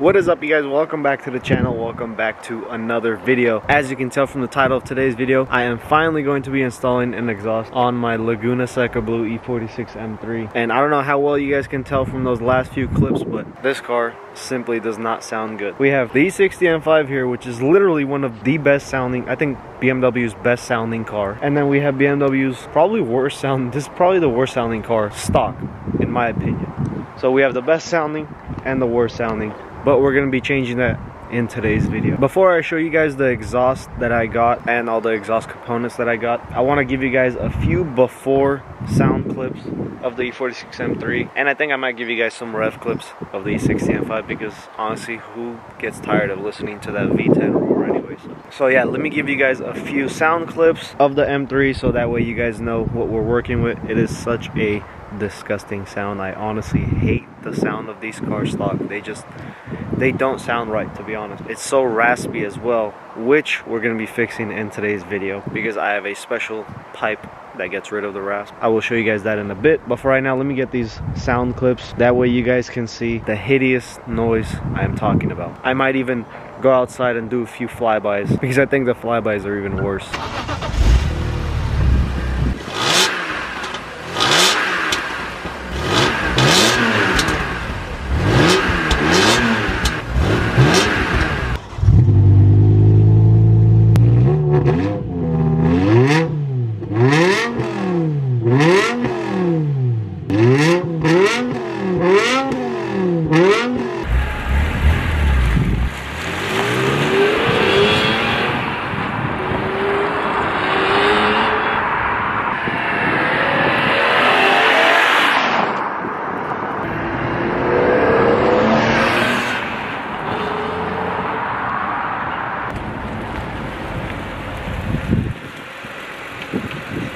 What is up, you guys? Welcome back to the channel. Welcome back to another video. As you can tell from the title of today's video, I am finally going to be installing an exhaust on my Laguna Seca Blue E46 M3. And I don't know how well you guys can tell from those last few clips, but this car simply does not sound good. We have the E60 M5 here, which is literally one of the best sounding, I think BMW's best sounding car. And then we have BMW's probably worst sound. This is probably the worst sounding car stock, in my opinion. So we have the best sounding and the worst sounding, but we're going to be changing that in today's video. Before I show you guys the exhaust that I got and all the exhaust components that I got, I want to give you guys a few before sound clips of the E46 M3, and I think I might give you guys some rev clips of the E60 M5, because honestly, who gets tired of listening to that V10 roar anyway? So yeah, let me give you guys a few sound clips of the M3 so that way you guys know what we're working with. It is such a disgusting sound. I honestly hate the sound of these cars stock. They don't sound right, to be honest. It's so raspy as well, which we're going to be fixing in today's video, because I have a special pipe that gets rid of the rasp. I will show you guys that in a bit, but for right now, let me get these sound clips. That way you guys can see the hideous noise I am talking about. I might even go outside and do a few flybys, because I think the flybys are even worse.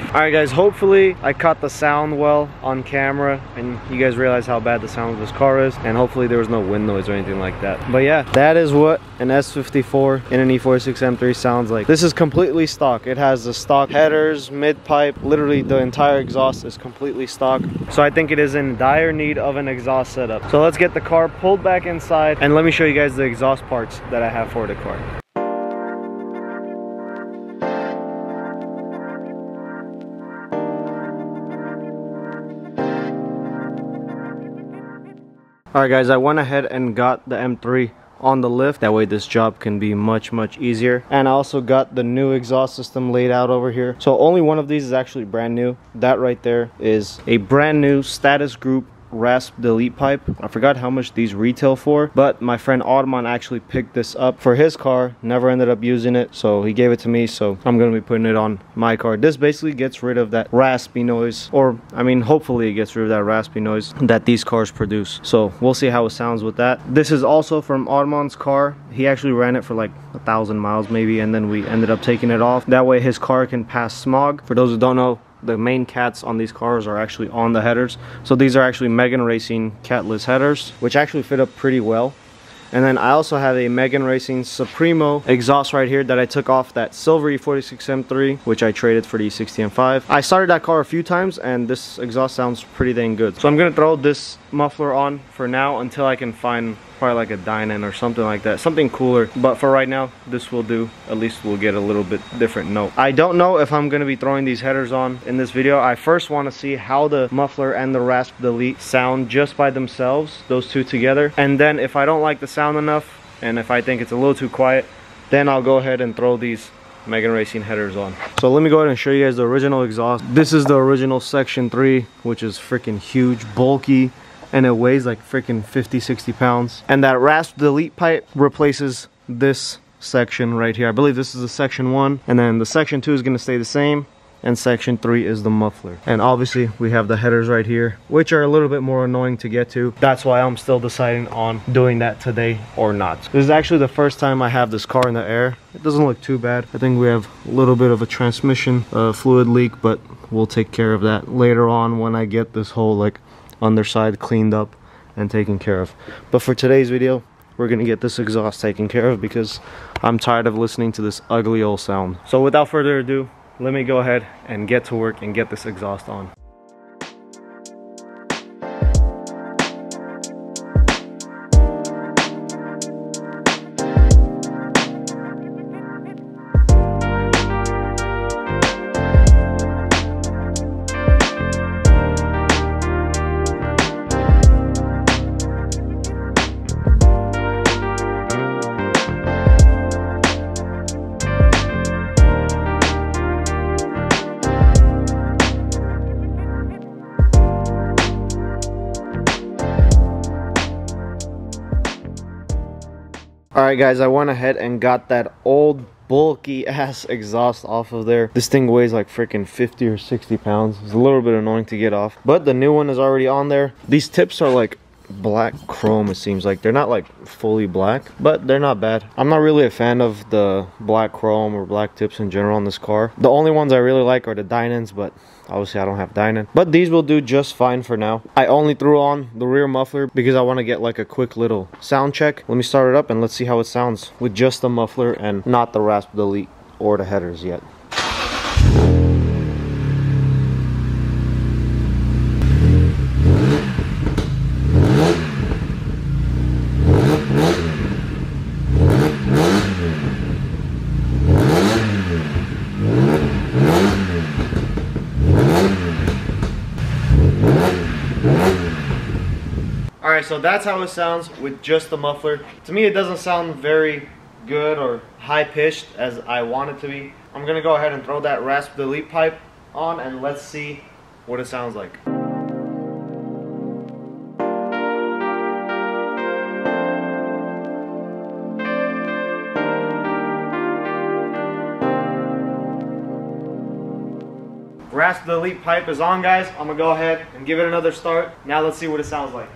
Alright guys, hopefully I caught the sound well on camera and you guys realize how bad the sound of this car is, and hopefully there was no wind noise or anything like that. But yeah, that is what an S54 in an E46 M3 sounds like. This is completely stock. It has the stock headers, mid pipe, literally the entire exhaust is completely stock. So I think it is in dire need of an exhaust setup. So let's get the car pulled back inside and let me show you guys the exhaust parts that I have for the car. Alright guys, I went ahead and got the M3 on the lift. That way this job can be much easier. And I also got the new exhaust system laid out over here. So only one of these is actually brand new. That right there is a brand new Status Group rasp delete pipe. I forgot how much these retail for, but my friend Audemars actually picked this up for his car, never ended up using it, so he gave it to me, so I'm gonna be putting it on my car. This basically gets rid of that raspy noise, or I mean hopefully it gets rid of that raspy noise that these cars produce. So we'll see how it sounds with that. This is also from Audemars' car. He actually ran it for like 1,000 miles maybe, and then we ended up taking it off. That way his car can pass smog. For those who don't know, the main cats on these cars are actually on the headers. So these are actually Megan Racing catless headers, which actually fit up pretty well. And then I also have a Megan Racing Supremo exhaust right here that I took off that silver E46 M3, which I traded for the E60 M5. I started that car a few times and this exhaust sounds pretty dang good. So I'm gonna throw this muffler on for now until I can find probably like a Dynan or something like that, something cooler. But for right now, this will do. At least we'll get a little bit different note. I don't know if I'm gonna be throwing these headers on in this video. I first want to see how the muffler and the rasp delete sound just by themselves, those two together. And then if I don't like the sound enough, and if I think it's a little too quiet, then I'll go ahead and throw these Megan Racing headers on. So let me go ahead and show you guys the original exhaust. This is the original Section 3, which is freaking huge, bulky, and it weighs like freaking 50-60 pounds. And that rasp delete pipe replaces this section right here. I believe this is the Section 1, and then the Section 2 is going to stay the same, and Section 3 is the muffler. And obviously we have the headers right here, which are a little bit more annoying to get to. That's why I'm still deciding on doing that today or not. This is actually the first time I have this car in the air. It doesn't look too bad. I think we have a little bit of a transmission fluid leak, but we'll take care of that later on when I get this whole like underside cleaned up and taken care of. But for today's video, we're gonna get this exhaust taken care of because I'm tired of listening to this ugly old sound. So without further ado, let me go ahead and get to work and get this exhaust on. Alright guys, I went ahead and got that old bulky ass exhaust off of there. This thing weighs like freaking 50 or 60 pounds. It's a little bit annoying to get off, but the new one is already on there. These tips are like black chrome, it seems like. They're not like fully black, but they're not bad. I'm not really a fan of the black chrome or black tips in general on this car. The only ones I really like are the Dynans, but obviously I don't have Dynan. But these will do just fine for now. I only threw on the rear muffler because I want to get like a quick little sound check. Let me start it up and let's see how it sounds with just the muffler and not the rasp delete or the headers yet. Alright, so that's how it sounds with just the muffler. To me, it doesn't sound very good or high-pitched as I want it to be. I'm going to go ahead and throw that rasp delete pipe on and let's see what it sounds like. Rasp delete pipe is on, guys. I'm gonna go ahead and give it another start. Now let's see what it sounds like.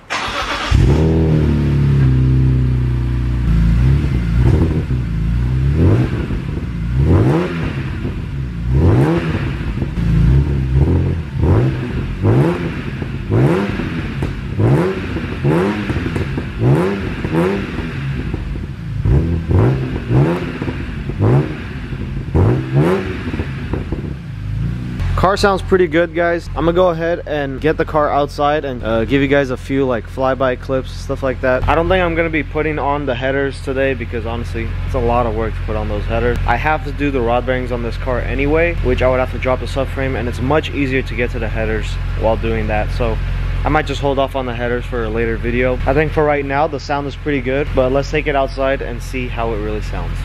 Car sounds pretty good, guys. I'm gonna go ahead and get the car outside and give you guys a few like flyby clips, stuff like that. I don't think I'm gonna be putting on the headers today because honestly it's a lot of work to put on those headers. I have to do the rod bearings on this car anyway, which I would have to drop the subframe, and it's much easier to get to the headers while doing that. So I might just hold off on the headers for a later video. I think for right now the sound is pretty good, but let's take it outside and see how it really sounds.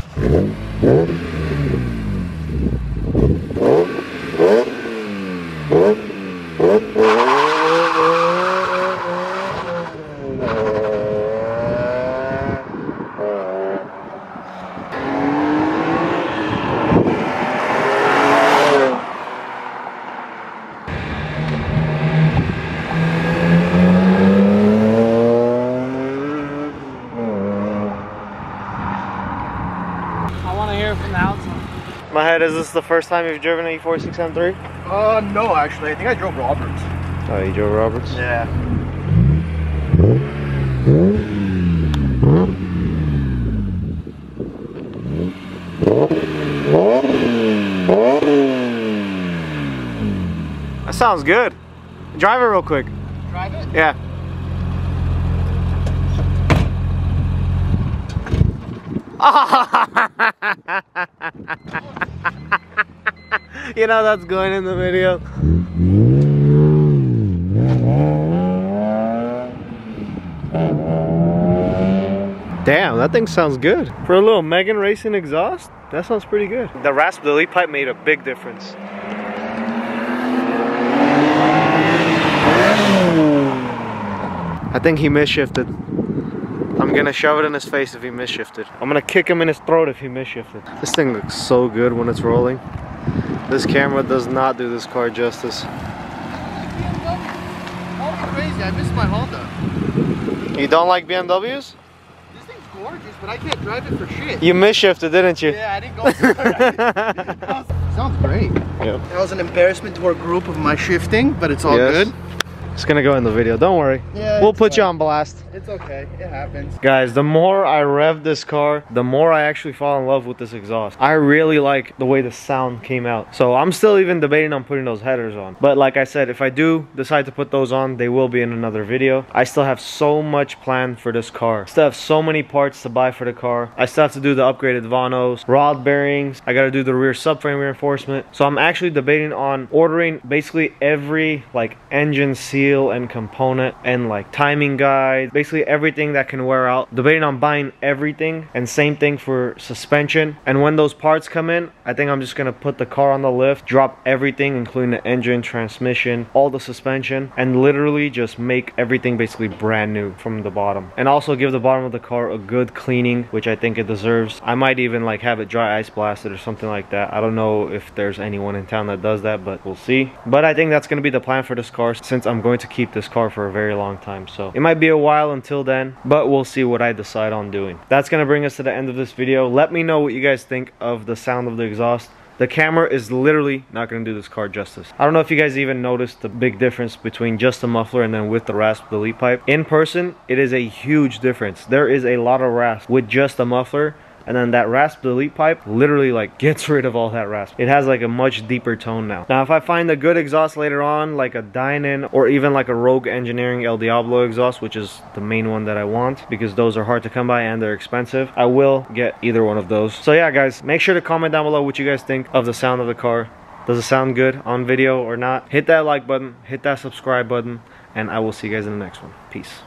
My head, is this the first time you've driven an E46 M3? No, actually. I think I drove Roberts. Oh, you drove Roberts? Yeah. That sounds good. Drive it real quick. Drive it? Yeah. You know that's going in the video. Damn, that thing sounds good. For a little Megan Racing exhaust, that sounds pretty good. The rasp delete pipe made a big difference. I think he misshifted. I'm gonna shove it in his face if he misshifted. I'm gonna kick him in his throat if he misshifted. This thing looks so good when it's rolling. This camera does not do this car justice. Oh, crazy. I missed my Honda. You don't like BMWs? This thing's gorgeous, but I can't drive it for shit. You misshifted, didn't you? Yeah, I didn't go for it. Sounds great. Yep. That was an embarrassment to our group of my shifting, but it's all good. It's gonna go in the video, don't worry. Yeah, we'll put you on blast. It's okay, it happens. Guys, the more I rev this car, the more I actually fall in love with this exhaust. I really like the way the sound came out. So I'm still even debating on putting those headers on. But like I said, if I do decide to put those on, they will be in another video. I still have so much planned for this car. I still have so many parts to buy for the car. I still have to do the upgraded Vanos, rod bearings. I gotta do the rear subframe reinforcement. So I'm actually debating on ordering basically every like engine seal seal and component and like timing guides, basically everything that can wear out. Debating on buying everything, and same thing for suspension. And when those parts come in, I think I'm just gonna put the car on the lift, drop everything including the engine, transmission, all the suspension, and literally just make everything basically brand new from the bottom. And also give the bottom of the car a good cleaning, which I think it deserves. I might even like have it dry ice blasted or something like that. I don't know if there's anyone in town that does that, but we'll see. But I think that's gonna be the plan for this car, since I'm going to keep this car for a very long time. So it might be a while until then, but we'll see what I decide on doing. That's gonna bring us to the end of this video. Let me know what you guys think of the sound of the exhaust. The camera is literally not going to do this car justice. I don't know if you guys even noticed the big difference between just the muffler and then with the rasp delete pipe. In person, it is a huge difference. There is a lot of rasp with just the muffler, and then that rasp delete pipe literally like gets rid of all that rasp. It has like a much deeper tone now. Now if I find a good exhaust later on, like a Dynan or even like a Rogue Engineering El Diablo exhaust, which is the main one that I want because those are hard to come by and they're expensive, I will get either one of those. So yeah guys, make sure to comment down below what you guys think of the sound of the car. Does it sound good on video or not? Hit that like button, hit that subscribe button, and I will see you guys in the next one. Peace.